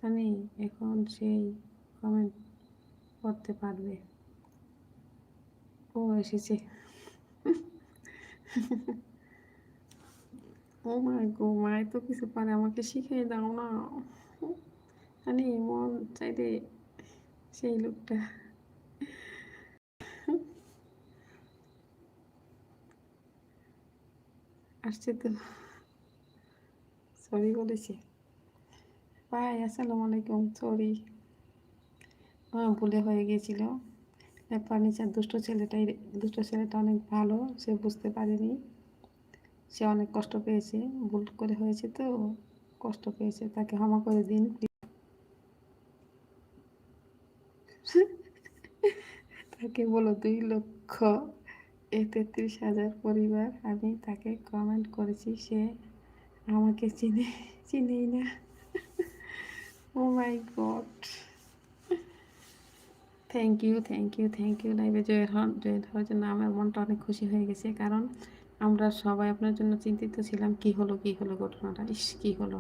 জানি এখন সেই কমেন্ট করতে পারবে। ও এসেছে। ও মাই গো, মায় তো কিছু পারে, আমাকে শিখিয়ে দাও না। জানি মন চাইলে সেই লোকটা আসছে তো, সরি বলেছি। ভাই আসসালামু আলাইকুম, সরি ভুলে হয়ে গিয়েছিল। ফার্নিচার দুষ্ট ছেলেটা অনেক ভালো, সে বুঝতে পারেনি, সে অনেক কষ্ট পেয়েছে, ভুল করে হয়েছে তো, কষ্ট পেয়েছে, তাকে ক্ষমা করে দিন। তাকে বলো 2 লক্ষ 33,000 পরিবার, আমি তাকে কমেন্ট করেছি, সে আমাকে চিনেই না। ও মাই গড, থ্যাংক ইউ লাইভে জয়েন হওয়ার জন্য। আমার মনটা অনেক খুশি হয়ে গেছে, কারণ আমরা সবাই আপনার জন্য চিন্তিত ছিলাম, কি হলো ঘটনাটা, ইস কি হলো।